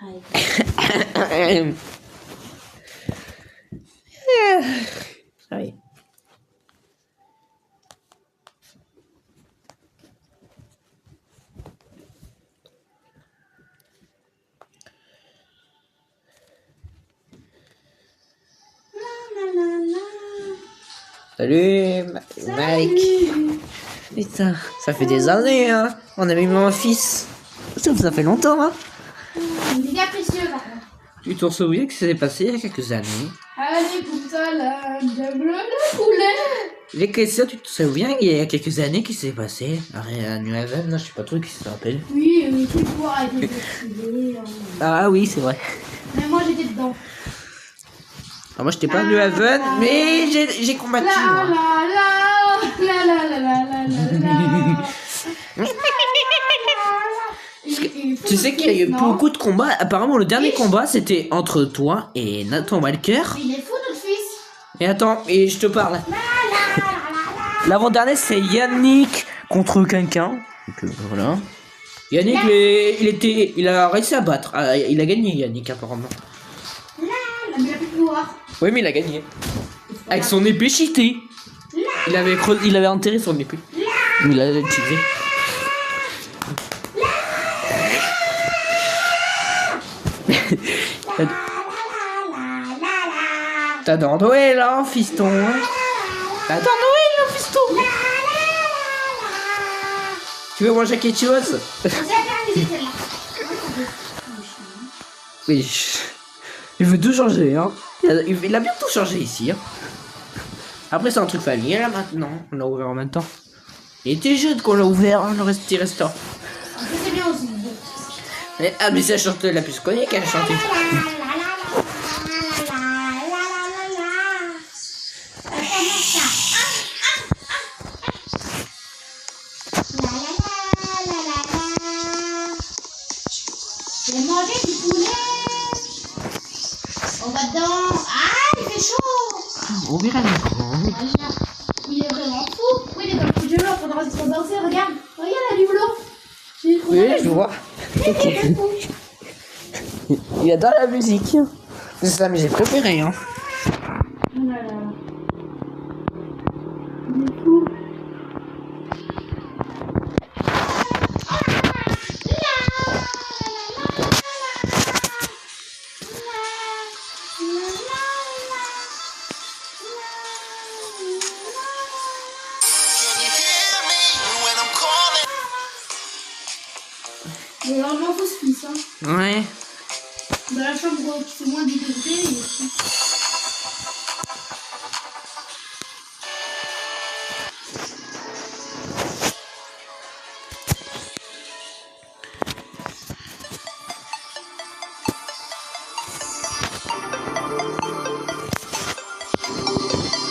Oui. Salut, Mike. Putain, ça fait des années, hein. On a mis mon fils. Ça fait longtemps, hein. Des gars précieux, par contre. Tu te souviens que ça s'est passé il y a quelques années? Allez, pour ça, là, diable le poulet. Les questions, tu te souviens il y a quelques années qui s'est passé à New Haven, là, je sais pas trop qui se rappelle. Oui, c'est pour arrêter de crier. Ah oui, c'est vrai. Mais moi, j'étais dedans. Alors, moi, j'étais pas à New Haven, mais j'ai combattu. La Moi. la la la la la la la la. Tu sais qu'il y a eu beaucoup de combats. Apparemment, le dernier combat, c'était entre toi et Nathan Walker. Il est fou, notre fils. Et attends, et je te parle. L'avant-dernier, c'est Yannick contre quelqu'un. Donc, voilà. Yannick, il a réussi à battre. Il a gagné, Yannick, apparemment. Mais il a plus de pouvoir. Oui, mais il a gagné. Avec son épée cheatée. Il avait enterré son épée. Il l'a utilisé. T'adores Noël, hein, fiston, hein. T'adores Noël, hein, fiston. Tu veux manger quelque chose? Oui. Il veut tout changer, hein. Il a bien tout changé ici, hein. Après, c'est un truc familial, maintenant. On l'a ouvert en même temps. Il était jeune quand on l'a ouvert, hein, le petit restaurant. C'est bien aussi. Mais c'est la chanteuse la plus connue qu'elle a chanté. Je vais manger du poulet. On va dedans. Ah, il fait chaud. On verra l'écran. Il est vraiment fou. Oui, il est dans le coup de l'eau. Faudra se danser. Regarde. Regarde la l'eau. Oui, je vois. Il adore la musique. C'est sa musique préférée, hein. Oh là là. Il est fou. Il est vraiment fou ce fils, hein. Ouais. Dans la chambre où c'est moins 10 degrés, il est fou.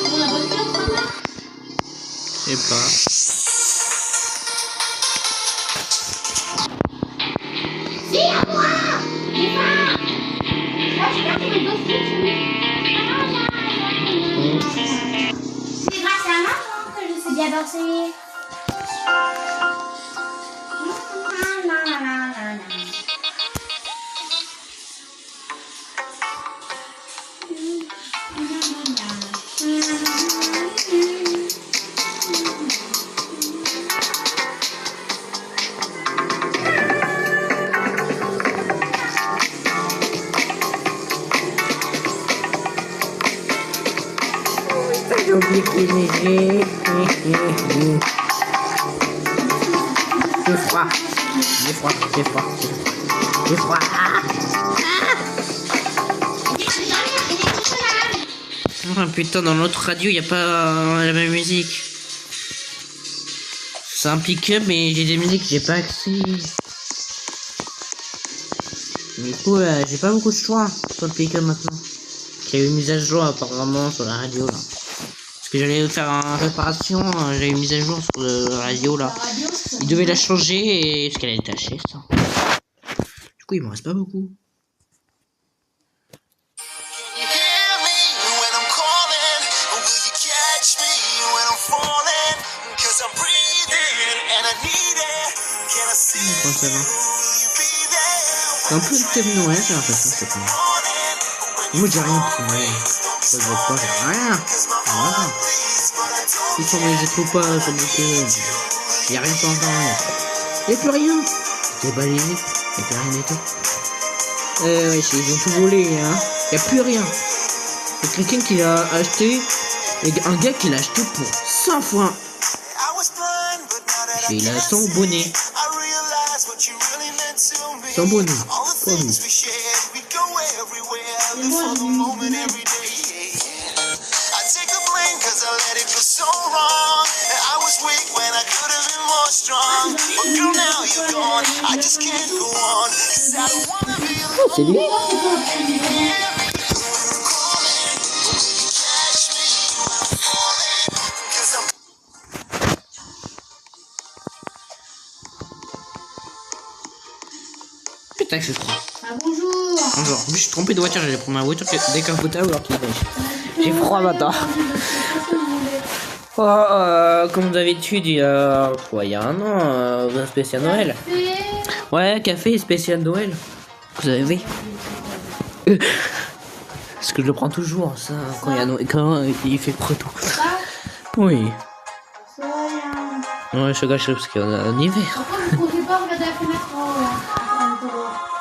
On a pas de pilote maintenant. Je sais pas. Si, à moi. Viens. Moi, je peux trouver d'autres trucs sur lui. C'est grâce à maman que je sais bien danser. J'ai oublié qu'il neigeait. J'ai froid. J'ai froid. J'ai froid. J'ai froid. Ah putain, dans l'autre radio, il n'y a pas la même musique. C'est un pick-up, mais j'ai des musiques, j'ai pas accès. Du coup, j'ai pas beaucoup de choix sur le pick-up maintenant. Il y a eu une mise à jour apparemment sur la radio là. Parce que j'allais faire une réparation, j'ai eu une mise à jour sur la radio là. Il devait la changer et parce qu'elle est tachée ça. Du coup, il me reste pas beaucoup. Prends ça là. C'est un peu le thème Noël, j'ai l'impression, c'est pas. Moi j'ai rien pour Noël. Ça se voit pas, j'ai rien. Voilà. Ils sont j'ai trop pas sur mon téléphone. Y'a rien sur internet. Y'a plus rien. C'est balayé. Y'a plus rien du tout. Ouais, ils ont tout volé, hein. Y'a plus rien. Y'a quelqu'un qui l'a acheté. Un gars qui l'a acheté pour 100 fois. Et il a son bonnet. Son bonnet. Pour lui. Oh, c'est lui. Putain que je suis trop. Ah bonjour. Bonjour. Je me suis trompé de voiture, j'allais prendre ma voiture décapotable alors qu'il neige. J'ai froid maintenant. Oh, comme d'habitude, il y a un an, un spécial Noël. Ouais, café spécial Noël. Vous avez vu? Parce que je le prends toujours, ça, quand il y a Noël, quand il fait proto. Oui. Ouais, je gâche parce qu'on a un hiver. Par contre, vous ne pouvez pas regarder la fenêtre en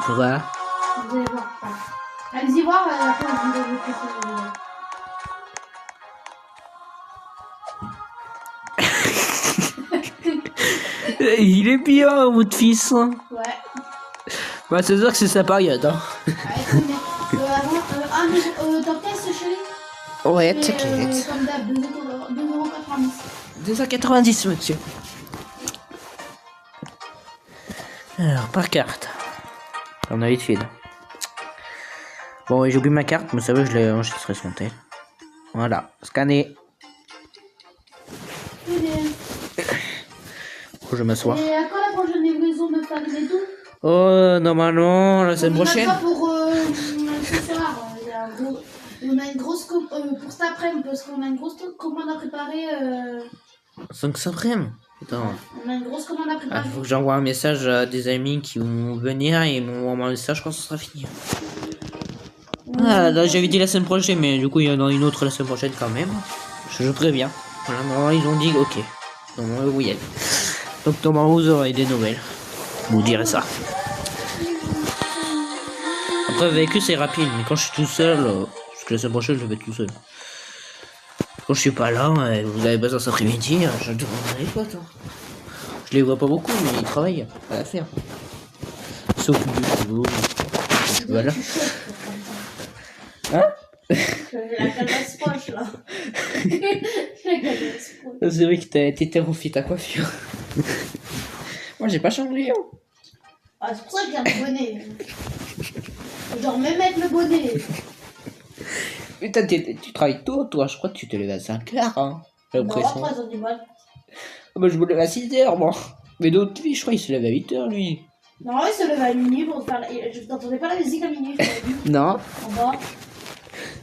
Pourquoi? vous allez voir. Allez-y voir, après vous allez vous Il est bien, votre fils. Hein. Ouais. Bah, c'est sûr que c'est sa période. Hein. Ouais, t'as peut-être chérie? Ouais, t'inquiète. Comme d'hab, 2,90 €. 2,90 €, monsieur. Alors, par carte. On a vite. Bon, j'ai oublié ma carte, mais ça va, je l'ai enregistré sur mon tel. Voilà, scanner. Faut que je m'assois. Et à quand la prochaine livraison de farine et tout? Oh, normalement, la semaine prochaine. Pour ce soir, on a une grosse pour cet après-midi, parce qu'on a une grosse commande à préparer. 5 après-midi. Putain. On a une grosse commande à préparer. Faut que j'envoie un message à des amis qui vont venir et ils m'envoient un message quand ce sera fini. Ah, là j'avais dit la semaine prochaine, mais du coup il y en a une autre la semaine prochaine quand même. Je préviens. Voilà, normalement ils ont dit ok. Normalement oui. Donc normalement vous aurez des nouvelles. Vous direz ça. Après avec eux c'est rapide, mais quand je suis tout seul, parce que la semaine prochaine je vais être tout seul. Quand je suis pas là, vous avez besoin cet après-midi, je demande les potes. Hein. Je les vois pas beaucoup, mais ils travaillent à la faire. Sauf que vous. Voilà. Hein? La calasse proche là. C'est vrai que t'étais refait ta coiffure. Moi j'ai pas changé. Hein. Ah, c'est pour ça que j'ai un bonnet. Je dois même mettre le bonnet. Putain, tu travailles tôt, toi. Je crois que tu te lèves à 5h. Hein. J'ai l'impression. Non, 3h du mat. Bah, je me lève à 6h, moi. Mais d'autres filles, je crois qu'il se lève à 8h, lui. Non, il se lève à minuit pour faire. Je n'entendais pas la musique à minuit. Non. En bas.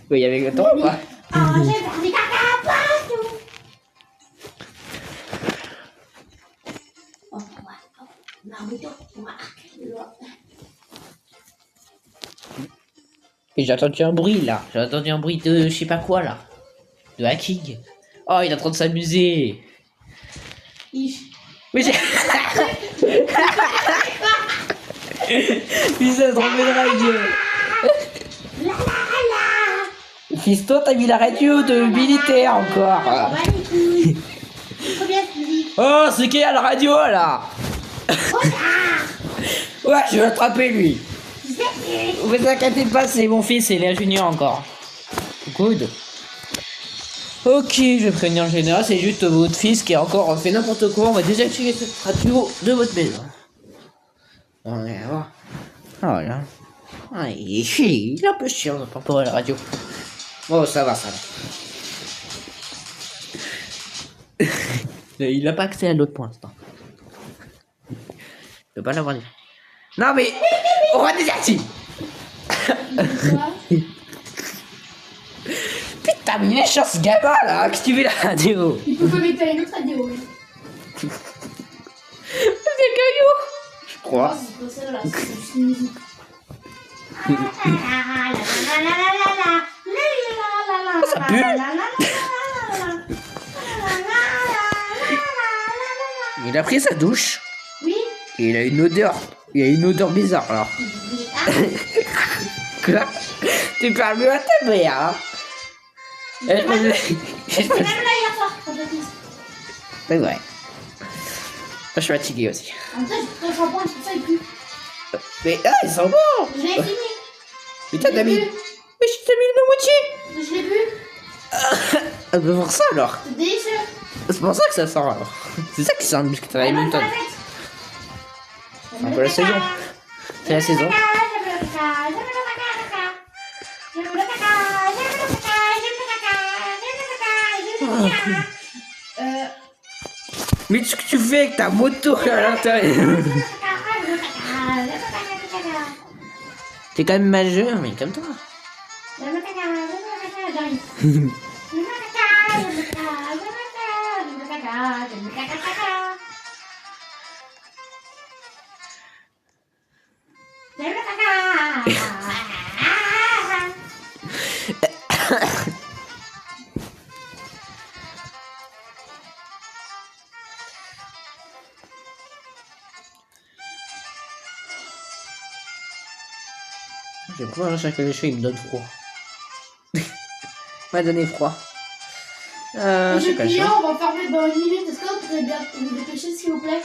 Oui, avec le temps, quoi. Ah, j'ai perdu caca partout. Oh, ouais. Naruto, ouais. Et j'ai entendu un bruit, là. J'ai entendu un bruit de je sais pas quoi, là. De hacking. Oh, il est en train de s'amuser. Oui, j'ai... Ils ont trompé de radio. Fiston, t'as mis la radio de militaire encore. Oh, c'est qui à la radio là? Ouais, je vais l'attraper lui. Vous inquiétez pas, c'est mon fils, il est junior encore. Good. Ok, je vais prévenir le général, c'est juste votre fils qui a encore fait n'importe quoi. On va désactiver cette radio de votre maison. On va voir. Voilà. Ah, il est un peu chiant par rapport à la radio. Oh, ça va, ça va. Il n'a pas accès à l'autre pour l'instant. Il peut pas l'avoir dit. Non mais, on va désactiver. Putain, mais il est chiant ce gamin là, activer la radio. Il peut connecter à une autre radio. C'est caillou. Je crois. C'est pas celle-là, c'est juste une musique. Ça pue. Il a pris sa douche. Oui. Et il a une odeur. Il a une odeur bizarre alors. Quoi? Tu parles mieux à ta mère, hein? J'ai même là hier soir quand j'ai fait. C'est vrai. Moi, je suis fatigué aussi. En fait, ton shampoing, tout ça, il pue. Mais ah, ils sont bons! Je l'ai fini. Putain, t'as mis. Je l'ai Mais je t'ai mis la moitié! bu. Je l'ai bu. Ah, bah pour ça alors! C'est délicieux. C'est pour ça que ça sent alors! C'est ça qui sent le biscuit à la Hamilton. C'est un peu la saison. C'est la saison. Mais ce que tu fais avec ta moto à l'intérieur. T'es quand même majeur, mais comme toi. Je vais pouvoir chaque les cheveux, il me donne froid. Il m'a donné froid. Je sais pas. On va fermer dans une minute. Est-ce que vous pouvez bien vous dépêcher, s'il vous plaît?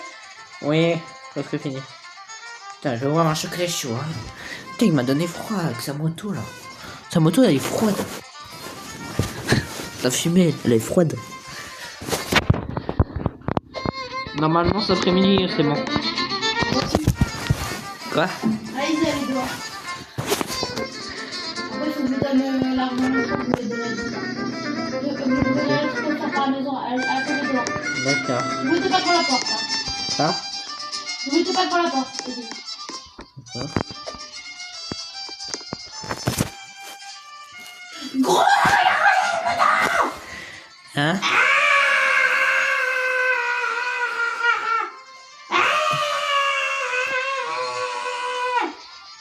Oui, presque fini. Putain, je vais voir un chocolat chaud. Hein. Putain, il m'a donné froid avec sa moto là. Sa moto, elle est froide. La fumée, elle est froide. Normalement, cet après-midi, c'est bon. Quoi? Allez-y, allez dehors. Après, il faut que je donne l'argent que je voulais donner. Je vais donner le truc comme ça par la maison. Allez dehors. D'accord. Ne mettez pas devant la porte. Hein. Ça? Ne mettez pas devant la porte. D'accord. Gros! Hein?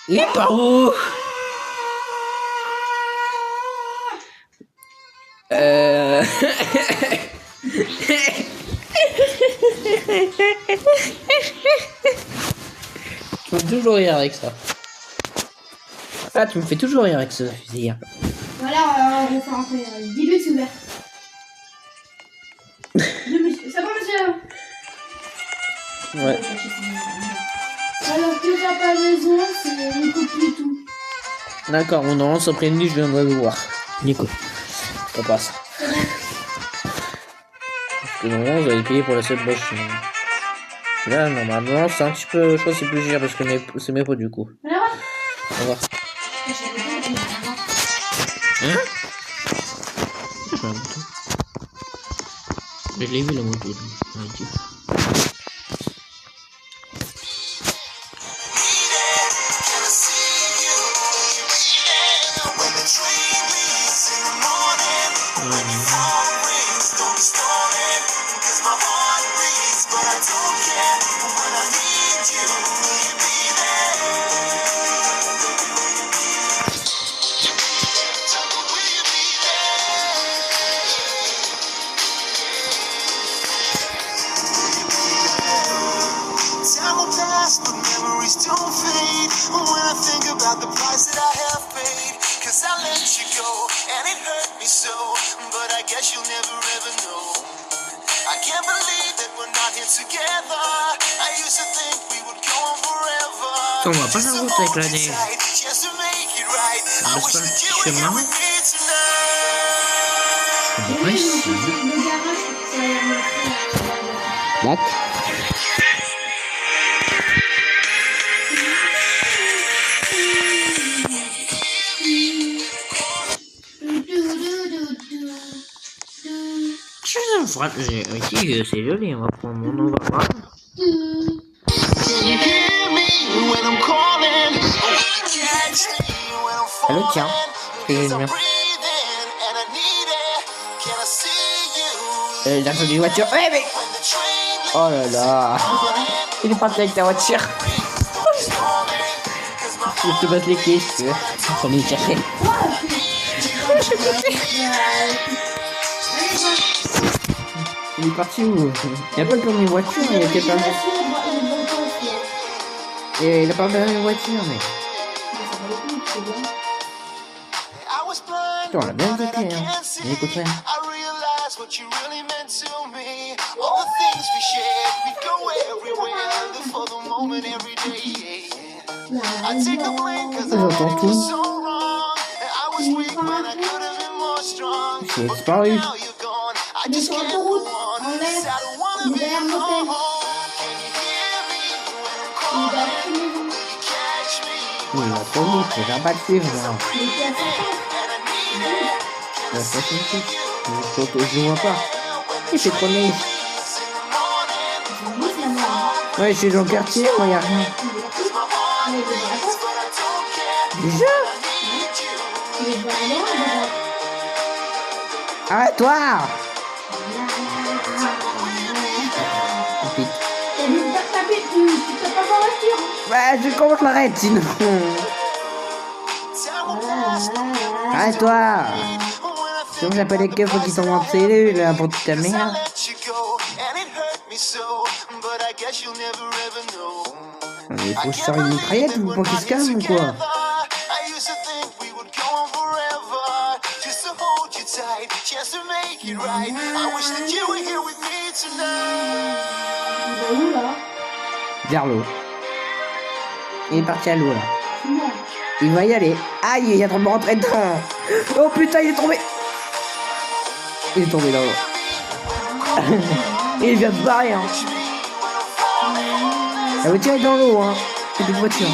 Il est par où? Tu me fais toujours rire avec ça. Ah, tu me fais toujours rire avec ce fusil. Voilà, on va faire rentrer. Dis-lui que c'est ouvert. Ça va, monsieur? Ouais. Alors que t'as pas besoin, c'est Nico plus tout. D'accord, mon nom, cet après-midi, je viendrai le voir. Nico. C'est pas ça. Parce que normalement, vous allez payer pour la seule boche. Là, normalement, c'est un petit peu, je crois que c'est plus cher parce que c'est mes pots du coup. Voilà, ouais. Au revoir. Hein? Je l'ai vu la moto. But memories don't fade when I think about the price that I have paid. Cause I let you go and it hurt me so, but I guess you'll never ever know. I can't believe that we're not here together. I used to think we would go on forever. On va pas la route avec la neige. Just to make it right. I wish that you were here with me tonight. Ouais, si. Le garage, c'est Lac. C'est joli, on va prendre mon on va voir. Allô, tiens, que j'ai bien. J'ai entendu une voiture. Ouais, mais. Oh là là. Il est parti avec ta voiture. Je te passe les clés si tu veux. On est chercher. Il est parti où? Il n'y a pas le permis voiture, il était pas. Et il a pas le permis voiture, mais. Putain, on l'a bien écouté, hein. Il écoute rien. J'entends tout. J'ai disparu. Mais sur l'autoroute, en l'air, derrière l'hôtel. Oui, l'autoroute, je vais pas le suivre, là. Il était à 50. La station je le vois pas. Il fait trop neige. Ouais, je suis dans le quartier, moi y'a rien. Déjà? Arrête-toi! Tu peux pas voir la voiture. Ouais, je comment je l'arrête sinon? Arrête-toi! Sinon j'appelle les keufs qui sont en cellule là pour toute ta merde. Il faut que je sorte une mitraillette ou pour qu'il se calme ou quoi? Où là? Vers l'eau. Il est parti à l'eau là. Il va y aller. Aïe, il est en train de me rentrer dedans. Oh putain, il est tombé. Il est tombé dans l'eau. Et il vient de se barrer, hein. La voiture est dans l'eau, hein. C'est une voiture.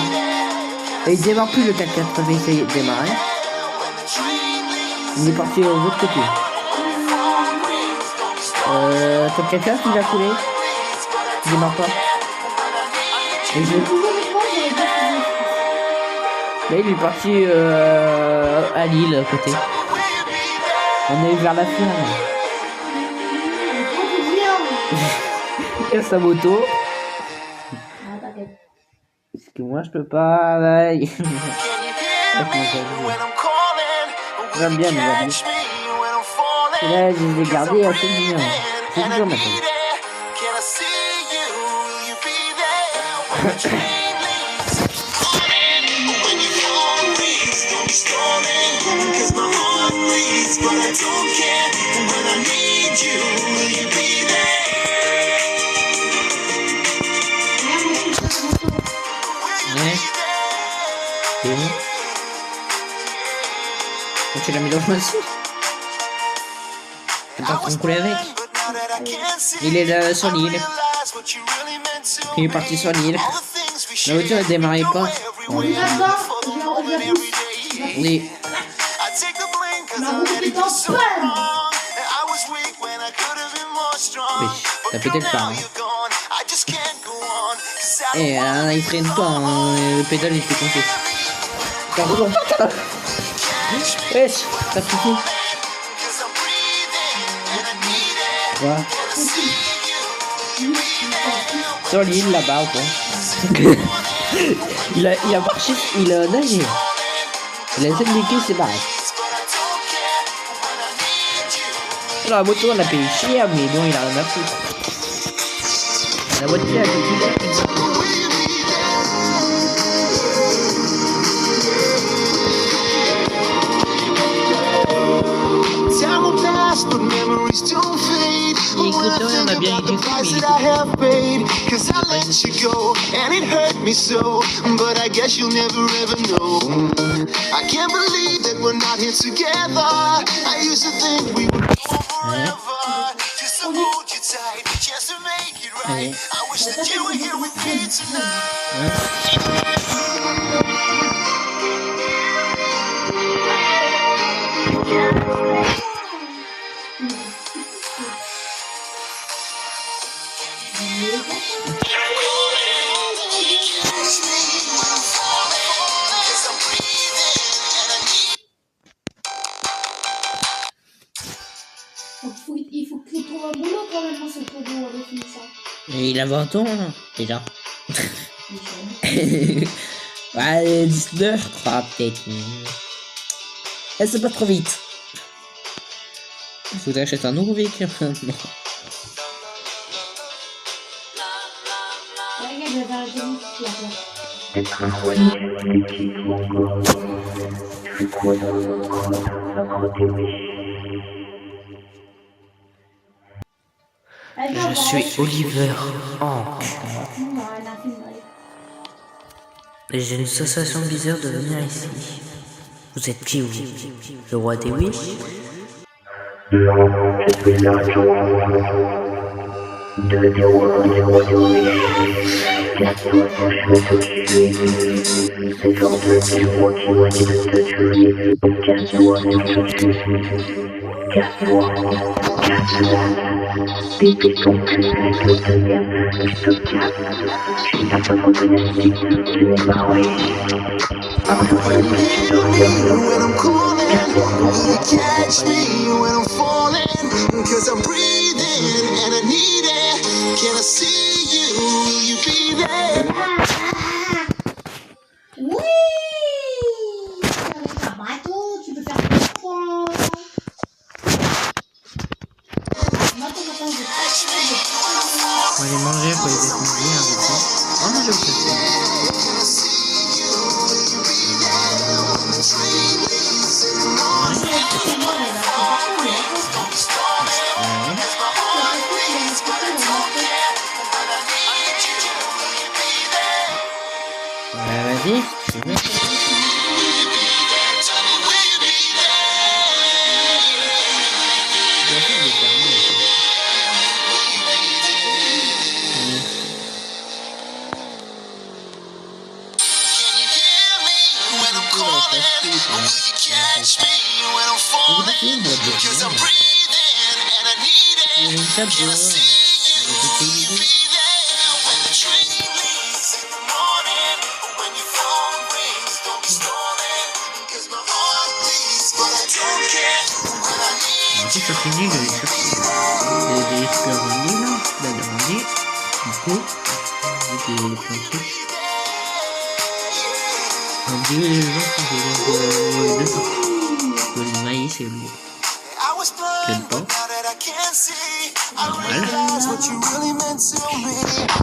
Et il démarre plus le 4x4. Il va essayer de démarrer. Il est parti de l'autre côté. Ton 4x4 il va couler. Il démarre pas. Et je... Là il est parti à Lille à côté. On est vers la ferme. Il a sa moto. Parce que moi je peux pas. Là, j'aime bien les amis. Et là je les ai gardés assez bien. C'est toujours maintenant. Et où? Tu l'as mis dans le massif? T'as pas qu'on coule avec? Il est là sur l'île. Il est parti sur l'île. La voiture ne démarrait pas. On est là-dedans. Oui. Ma route est en panne. Oui, t'as pété le phare. Et il freine pas, hein. Le pédale il était compté. Pardon. Wesh, ça suffit. Voilà. Sur l'île là-bas ou quoi? il a marché, il a nagé. Il a essayé de niquer, c'est barré. La moto on a payé cher, mais bon il a rien à foutre. La voiture elle fait plus cher. On a bien écouté, cause I let you go and it hurt me so, but I guess you'll never ever know. I can't believe that we're not here together. I used to think we would go forever, just to hold you tight, just to make it right. I wish that you were here with me tonight. Il faut qu'il trouve un boulot quand même dans ce podium avec ça. Et il a 20 ans, déjà. Ouais, 19, je crois, peut-être. Eh, c'est pas trop vite. Il faudrait acheter un nouveau véhicule maintenant. Regarde, je vais faire la technique là. Je suis Oliver Hank. Et j'ai une sensation bizarre de venir ici. Vous êtes qui, vous? Le roi des Wish? When I'm calling, will you catch me when I'm falling? Cause I'm breathing and I need it. Can I see you? Will you be there? Oui! Avec un bateau, tu peux faire des points. Maintenant, je On va les manger, faut les défendre un peu. Oh non, j'ai oublié. Vas-y, c'est bon. Cause I'm breathing and I need it. Il y a une table Can I dehors. see you? Will you be there when the train leaves in the morning? When your phone rings, don't be stalling. Cause my heart beats, but I don't care when I need Du coup, ça finit, j'avais cherché des fleurs rendues là, la demandé. Du coup, vu qu'il y a plein de trucs. On dirait les gens qui ont deux sortes. Le maïs et le I was blind, but now that I can see, I realize what you really meant to me.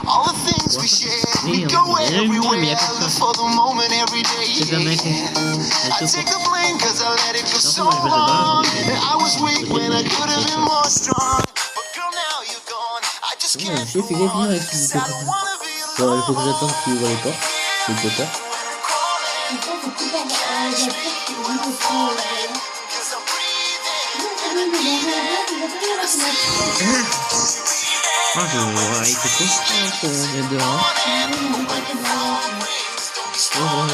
All the things we shared, we go everywhere, live for the moment every day. I take the blame cause I let it go so long. I was weak when I could have been more strong. But girl, now you're gone, I just can't go on. I don't wanna be Bon, il faut que alone. j'attende qu'il ouvre les portes. Les deux portes. Cause I'm breathing. Ah, je vais écouter ça pour les deux. C'est pas pour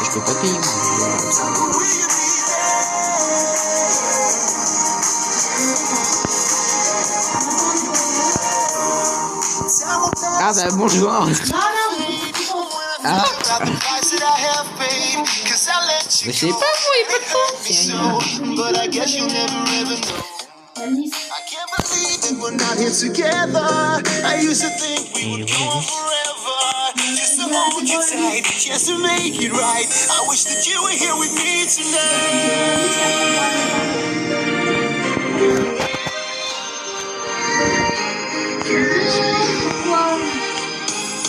Je peux pas payer. Ah bah bonjour. Ah. Mais c'est pas moi, il est pas de fond. But I guess you'll never ever know. la liste. I can't believe that we're not here together. I used to think we would go on forever. Just to hold you tight, just to make it right. I wish that you were here with me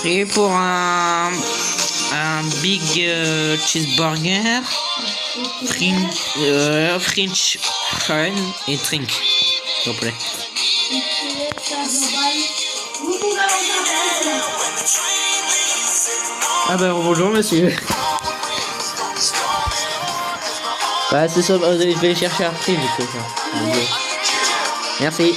Et pour un big cheeseburger, French fry et drink, s'il vous plaît. Ah bah bonjour monsieur. Bah c'est ça, je vais les chercher après du coup. Merci.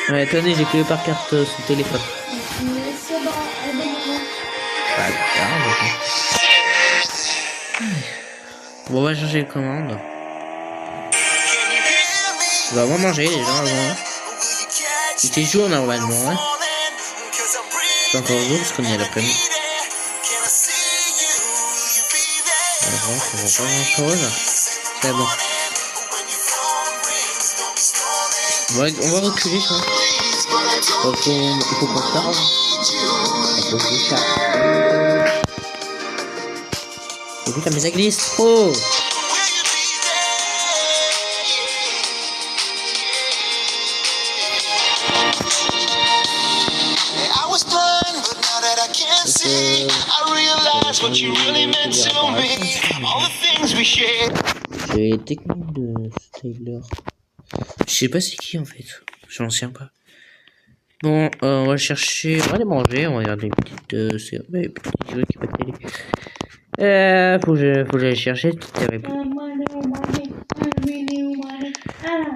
Ouais, tenez, j'ai payé par carte sous téléphone. Bon, on va changer de commande. On va vraiment manger les gens avant. Il fait jour normalement, hein. C'est encore jour parce qu'on est à l'après-midi. on voit pas grand chose. C'est bon. On va reculer, je crois. Il faut qu'on charge. Il faut que je charge. Et putain, mais ça glisse trop. J'ai les techniques de Styler. Je sais pas c'est qui en fait. Je m'en souviens pas. Bon, on va chercher. On va aller manger. On va regarder une petite série. Des petits jeux qui peuvent télé. Faut que j'aille chercher.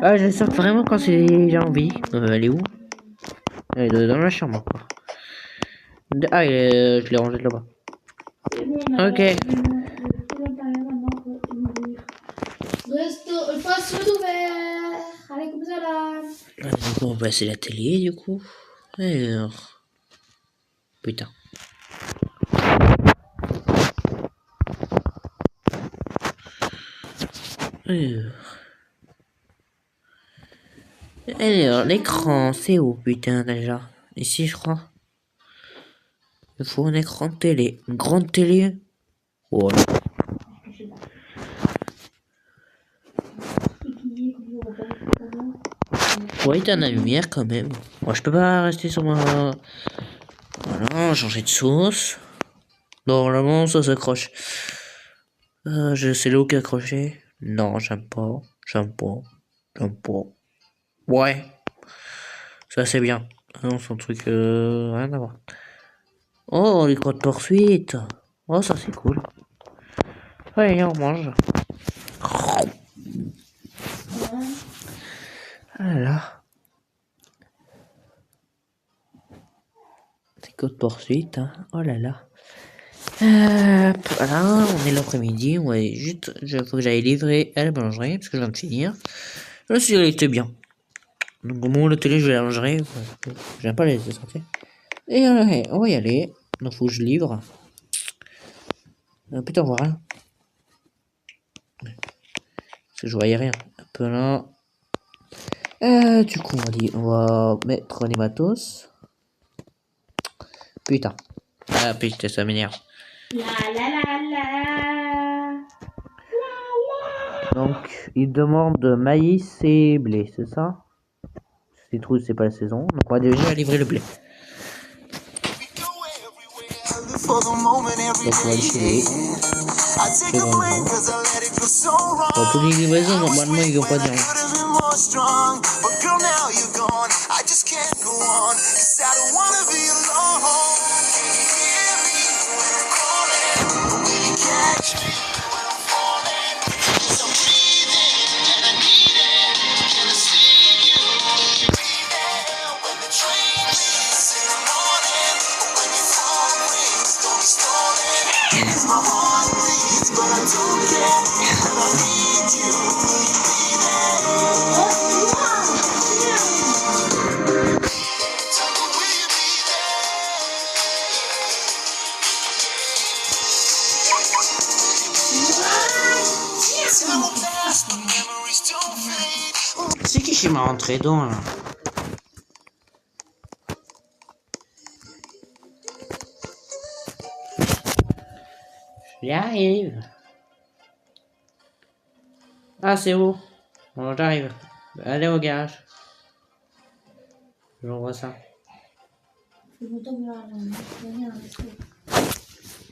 Ah, je sors vraiment quand j'ai envie. Elle est où? Elle est dans la chambre encore. Ah, je l'ai rangé là-bas. Ok. Poste ouvert. Allez, comme ça là. Donc on va passer la télé du coup. Alors. Putain. Alors, l'écran, c'est où putain déjà? Ici je crois. Il faut un écran de télé. Une grande télé. Voilà. Ouais, t'as la lumière quand même. Moi, je peux pas rester sur ma... Voilà, changer de sauce. Normalement, ça s'accroche. Je sais l'eau qui est accroché. Non, j'aime pas. Ouais. Ça, c'est bien. Ah non, c'est un truc... rien à voir. Oh, les croix de poursuite. Oh, ça, c'est cool. Ouais, on mange. Voilà. C'est code poursuite, hein. Oh là là. Voilà, on est l'après-midi. Ouais, juste, faut que j'aille livrer à la boulangerie parce que je viens de finir. Je suis resté bien. Donc, au moment où la télé, je vais à la boulangerie. J'aime pas les sortir. Et on va y aller. Donc, faut que je livre. Putain, on voit rien. Parce que je voyais rien. Un peu là. Du coup, on va mettre les matos. Putain. Ah putain, ça m'énerve. Donc, il demande maïs et blé, c'est ça? Citrouille, c'est pas la saison. Donc, on va déjà livrer le blé. Donc, on va le filer. C'est bon. Pour les livraisons, normalement, ils vont pas dire. C'est qui m'a rentré dedans là? J'y arrive. Ah, c'est où? Bon, j'arrive. Allez au garage. J'envoie ça.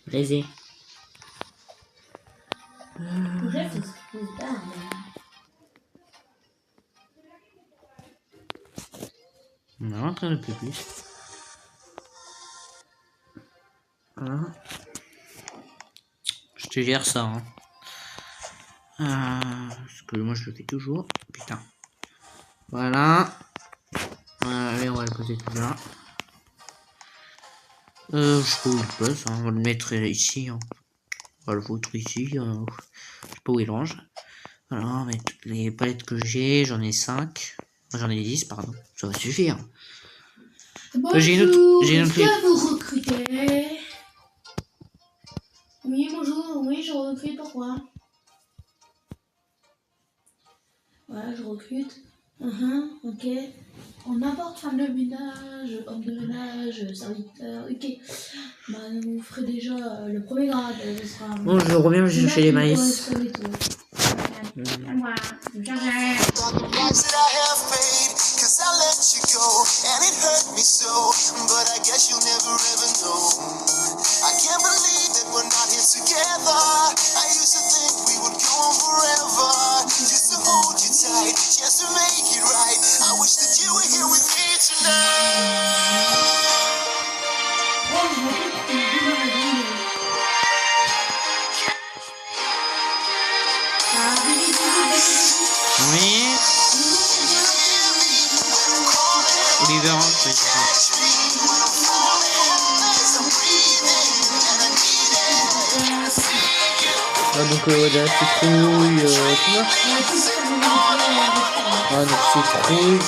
Vas-y. On est en train de plus. Voilà. Je te gère ça. Parce que moi je le fais toujours. Putain. Voilà. Allez, on va le poser tout là. Je sais pas où il passe. On va le mettre ici. On va le foutre ici. Je sais pas où il range. Voilà, on va mettre les palettes que j'ai. J'en ai 5. J'en ai 10, pardon. Ça va suffire. Bonjour, j'ai une autre. Vous recrutez. Oui, bonjour, oui, je recrute, pourquoi? Ouais, je recrute. Ok. On apporte femme de ménage, homme de ménage, serviteur, ok. Bah, vous ferez déjà le premier grade, ce sera... Bon, je reviens, je vais chercher les maïs. Moi, je cherche. About the price that I have paid, 'cause I let you go, and it hurt me so, but I guess you'll never ever know. I can't believe that we're not here together. I used to think we would go on forever, just to hold you tight, just to make it right. I wish that you were here with me tonight. Oui. Oliver, oui. Ah, donc de la citrouille, tout ça. Ah, donc citrouille,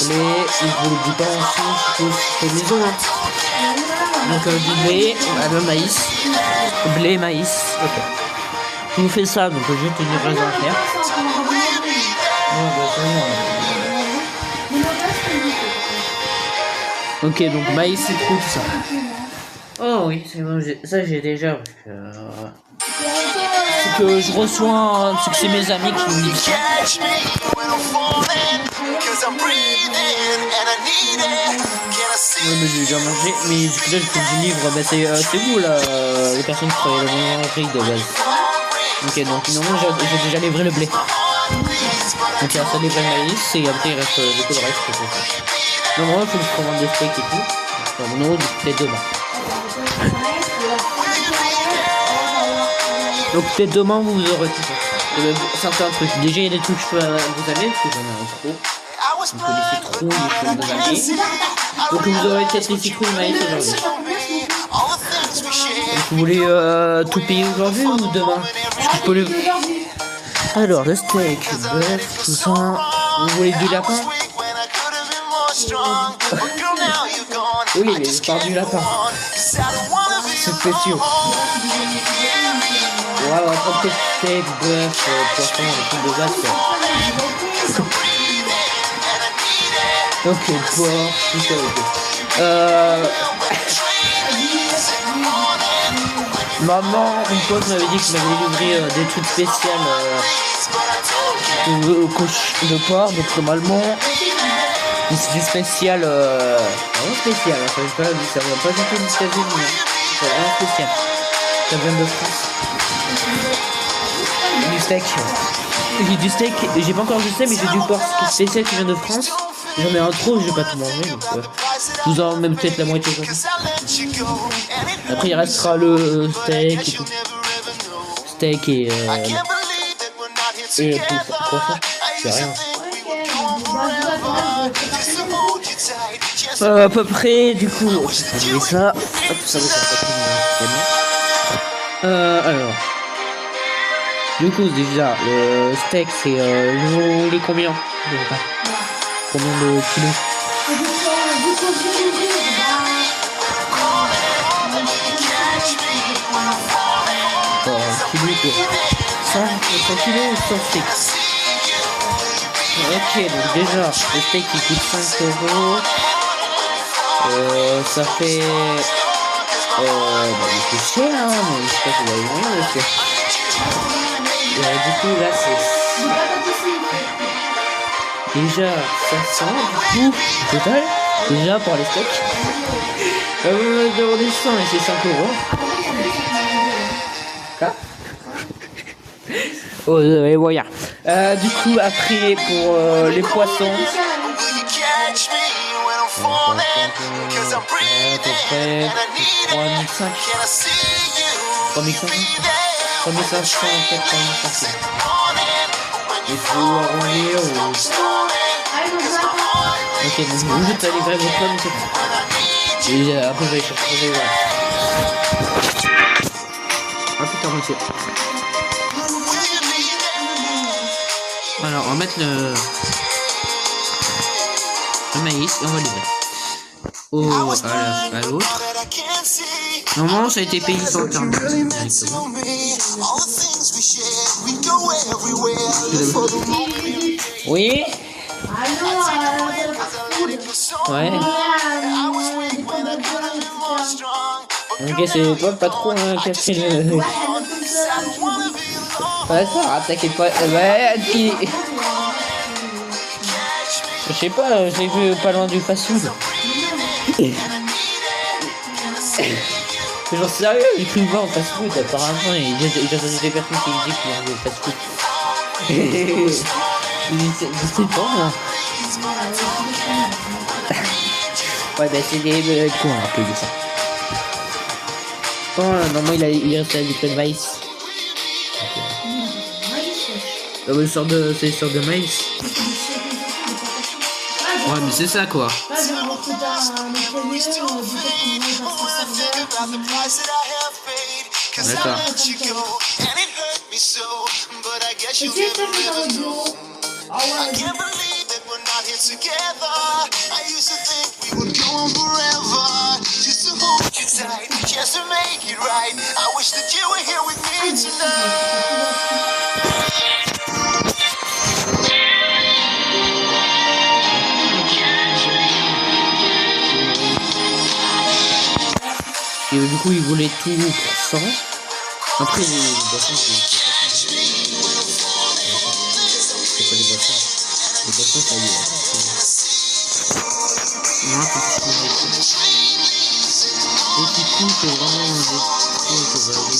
blé, il faut du pain aussi, je suppose, c'est maison, hein. Donc du blé, le maïs, blé, maïs, ok. Je vous fais ça, donc j'ai une livraison à faire. Ok, donc maïs, citrouille, tout ça. Oh oui, c'est bon, ça j'ai déjà. C'est que je reçois, c'est que c'est mes amis qui me disent. Ouais, mais j'ai déjà mangé, mais du coup là, il faut que je livre. Bah, c'est vous là, les personnes qui travaillent dans la mangerie de base. Ok, donc normalement j'ai déjà livré le blé. Donc il y a ça livré le maïs et après il reste du coup le reste. Normalement il faut que je commande des steaks et tout. Donc non, peut-être demain. Donc peut-être demain vous aurez tout ça. Certains trucs. Déjà il y a des trucs que je peux vous amener parce que j'en ai un trop. Donc les citrouilles, je peux vous amener. Donc vous aurez peut-être les citrouilles maïs aujourd'hui. Vous voulez tout payer aujourd'hui ou demain? Parce que je peux le... Alors le steak, bœuf, tout ça. Vous voulez du lapin? Oui, mais je parle du lapin. C'est spécial. Ouais, on va prendre peut-être steak, bœuf, poisson, les trucs de base quoi. Ok, porc, tout ça, ok. Maman, une pote m'avait dit qu'il m'avait livré des trucs spéciaux de porc, donc normalement c'est du spécial, vraiment spécial, hein, ça vient pas du tout des États-Unis, hein. C'est vraiment spécial, ça vient de France. Du steak, j'ai du steak, j'ai pas encore du steak mais j'ai du porc spécial qui vient de France. J'en ai un trop, je vais pas tout manger, donc je vous en même peut-être la moitié aujourd'hui. Après il restera le steak et tout. Steak et tout ça. C'est rien. À peu près, du coup, je vais ça. Hop, ça va faire alors. Du coup, déjà, le steak, c'est vous voulez combien? Combien de kilos? Kilo quoi? 100 kilos ou 100 steaks? Ok, donc déjà, le steak il coûte 5 euros. Ça fait... il fait cher, hein, mais je sais pas si vous avez moyen de faire. Du coup, là, c'est... Déjà 500 du coup total déjà pour les steaks. Vous me demandez 100 et c'est 5 euros. Quoi? Oh et voilà. Du coup après pour les poissons. À peu près 3500. 3500 peut-être 3500. Il faut arrondir ou... Ok, donc vous êtes allé livrer votre homme, c'est... Et après je vais chercher, voilà. Ah putain, monsieur. Alors, on va mettre le maïs et on va livrer. À l'autre. Normalement, ça a été payé sur You internet really meant directement. to me. All the things we shared, we'd go everywhere. Live for the moment. Oui. Allô, Ouais. I was weak when I could have been more strong. But Ok, c'est toi le patron hein, qui a fait le. Ouais, D'accord, t'inquiète pas. Ouais, qui. Je sais pas, je l'ai vu pas loin du fast-food. C'est genre sérieux, il fait voir au fast-food, apparemment, il y a des personnes qui me disent qu'ils vont au fast-food. Je sais pas, moi. Ouais, bah c'est des cons, un peu de ça. Bon, normalement, il reste à du plein de maïs. C'est une sorte de maïs. Ouais, mais c'est ça, quoi. D'accord. I can't believe that we're not here together. I used to think we would go on forever. Just to hold you tight, just to make it right. I wish that you were here with me tonight. Et du coup, il voulait tout pour 100. Après, les boissons, c'est pas les boissons. Les boissons, ça y est. Moi, quand je trouve les trucs. Et du coup, c'est vraiment des trucs, les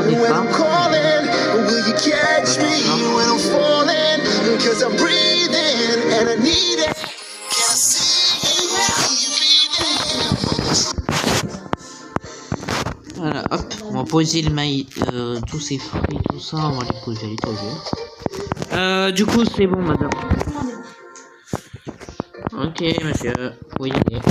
When I'm calling, will you catch me when I'm falling? Cause I'm breathing and I need it. Can I see you? Will you be there? Voilà, hop, on va poser le maïs, tous ces fruits, tout ça, on va les poser à l'étagère. Du coup, c'est bon, madame. Ok, monsieur, oui, il est.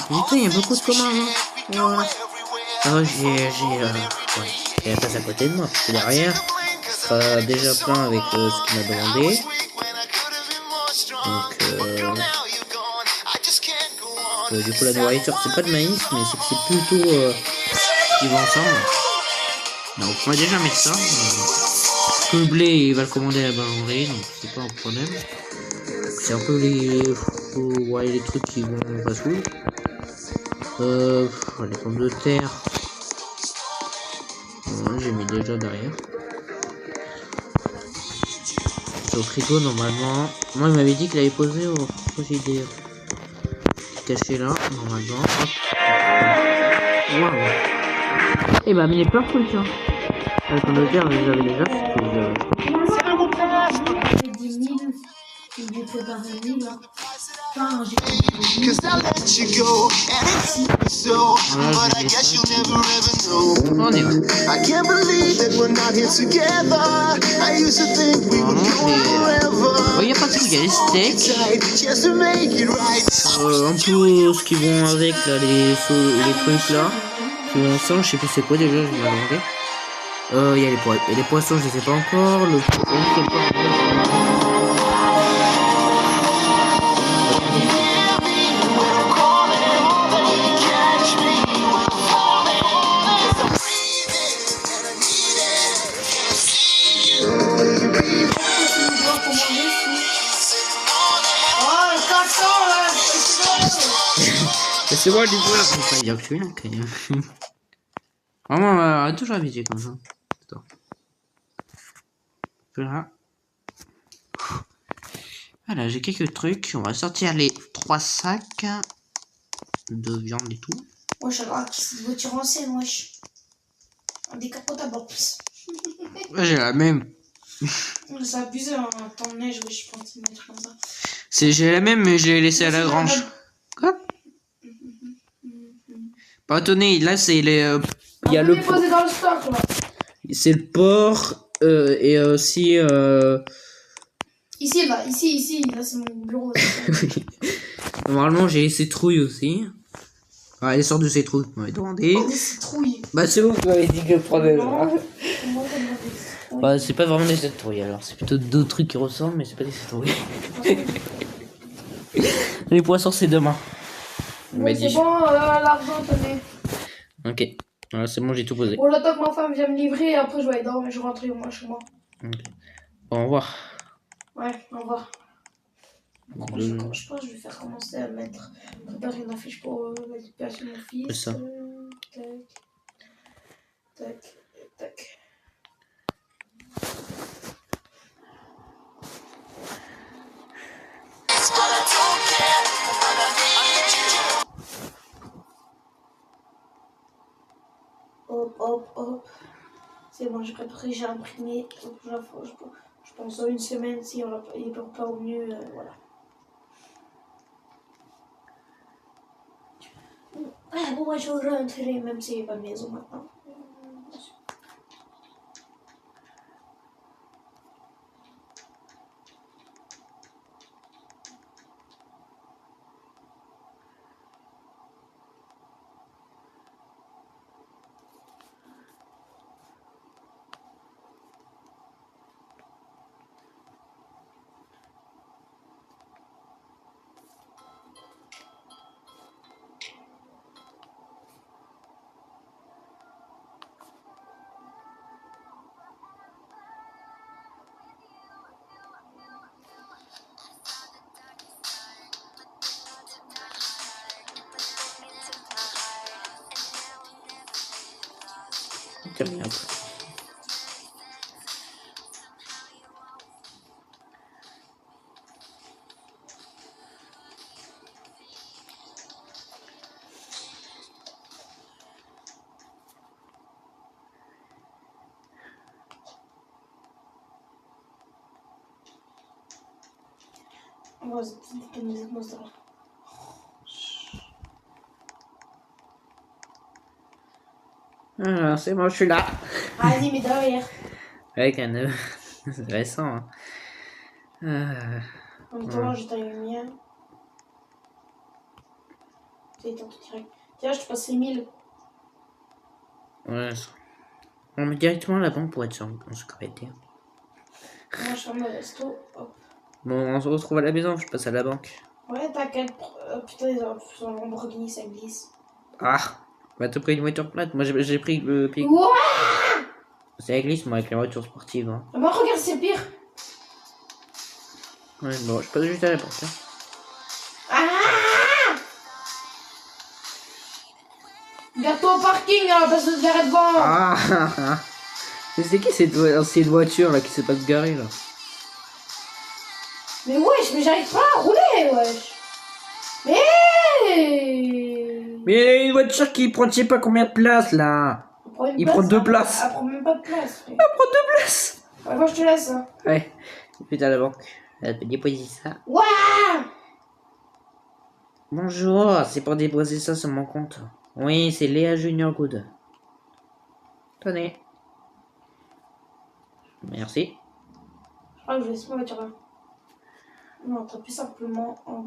Putain, il y a beaucoup de commandes. Voilà. Ah, j'ai la place à côté de moi, parce que derrière, ce sera déjà plein avec ce qu'il m'a demandé. Donc, du coup, la nourriture, c'est pas de maïs, mais c'est plutôt qui va ensemble. Donc, on va déjà mettre ça. Le blé, il va le commander à la boulangerie, donc c'est pas un problème. C'est un peu les trucs qui vont fast-food. Les pommes de terre. Ouais, j'ai mis déjà derrière. C'est au frigo normalement. Moi il m'avait dit qu'il avait posé au frigidaire. Caché là, normalement. Hop. Waouh. Et bah mais il est plein de trucs tiens. Les pommes de terre, je les avais déjà. Cause I let you go and it hurt me so, but I guess you'll never ever know. On est où? I can't believe that we're not here together. I used to think we would go forever. Il n'y a pas de truc, il y a les steaks. Just to make it right. Un peu ce qui vont avec là, les trucs là. Qui vont ensemble, je sais plus c'est quoi déjà, je vais demander. Il y a les poissons, je les sais pas encore. Le je sais pas. C'est moi les joueurs, faut pas dire que je suis là quand même. Vraiment, toujours habitué comme ça. Attends. Voilà. Voilà, j'ai quelques trucs. On va sortir les 3 sacs de viande et tout. Wesh, alors, c'est une voiture ancienne, wesh. Un décapotable en plus. Ouais, j'ai la même. C'est abusé, hein. Temps de neige, wesh, je pense, mettre comme ça. J'ai la même, mais je l'ai laissé à la grange. Quoi? Pas étonné, là c'est les. Il y a le posé dans le stock, là. C'est le porc et aussi. Ici, là, ici, là, c'est mon bureau. Normalement, j'ai les citrouilles aussi. Ouais, les sortes de citrouilles, vous m'avez demandé. Oh, des citrouilles. Bah, c'est vous qui m'avez dit que je prenais. Non, moi, t'as demandé des citrouilles. Bah, c'est pas vraiment des citrouilles alors, c'est plutôt d'autres trucs qui ressemblent, mais c'est pas des citrouilles. Les poissons, c'est demain. Bon, c'est bon, l'argent, tenez. Ok, voilà, c'est bon, j'ai tout posé. Bon, j'attends que ma femme vienne me livrer et après je vais aller dormir, je vais rentrer au moins chez moi. Okay. Au revoir. Ouais, au revoir. Je pense que je vais faire commencer à préparer une affiche pour l'éducation de mon fils. C'est ça. Tac, tac. Hop, hop, hop. C'est bon, j'ai préparé, j'ai imprimé. Je pense en une semaine, si il ne pleure pas au mieux, voilà. Ah bon, moi je vais rentrer, même s'il n'y a pas de maison maintenant. Terminé. On va se dire que nous êtes monstres. Ah, c'est bon, je suis là. Vas-y, mais derrière. Avec un œuf. C'est récent. Hein. En même temps, j'ai ta lumière. C'est tout direct. Tiens, je te passe les 1000. Ouais. On met directement à la banque pour être sûr en sécurité. Moi, je ferme le resto. Hop. Bon, on se retrouve à la maison, je passe à la banque. Ouais, t'inquiète. Putain, ils ont sur le Lamborghini, ça glisse. Ah, bah t'as pris une voiture plate, moi j'ai pris le pic. Ouais! Ça glisse moi avec la voiture sportive. Hein. Moi, regarde, c'est pire. Ouais, bon, je passe juste à la banque. Hein. Ah! Garde-toi au parking, hein, parce que te garer devant. Ah, c'est qui cette voiture là qui sait pas se garer là? Mais wesh, mais j'arrive pas à rouler, wesh. Mais il y a une voiture qui prend je sais pas combien de place là. Il prend 2 places. Elle prend même pas de place. Elle prend 2 places. Ouais, moi je te laisse. Hein. Ouais, putain à la banque. Elle peut déposer ça. Ouais. Bonjour, c'est pour déposer ça sur mon compte. Oui, c'est Léa Junior Good. Tenez. Merci. Je crois que je vais laisser ma voiture là. Non, t'as plus simplement en...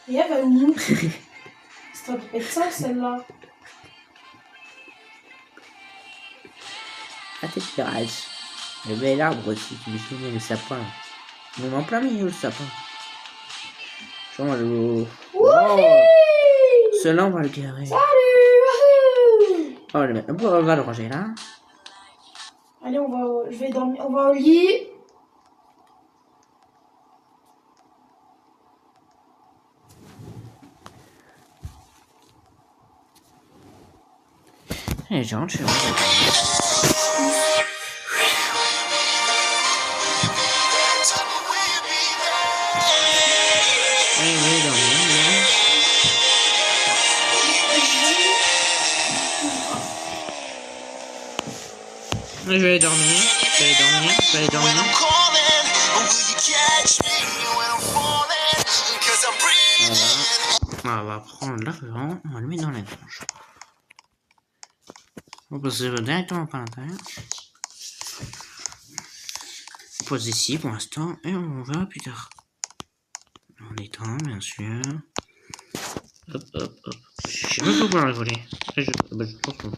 Et elle va où? C'est un peu de ça, celle-là. Ah, t'es virage. Il y avait l'arbre aussi, tu me souviens, le sapin. On est en plein milieu, le sapin. Genre, le... Oh, celui-là, on va le garer. Salut! On va le mettre. On va le ranger là. Allez, on va au... je vais dormir. On va au lit. Elle est gentille. Allez, allez, dormir. Je vais aller dormir. Je vais aller dormir. Je vais aller dormir. Voilà. On va prendre l'argent, on va le mettre dans la grange. On pose directement par l'intérieur. On pose ici pour l'instant et on verra plus tard. On éteint bien sûr. Hop hop hop. Je sais pas pourquoi le voler. Je pense qu'on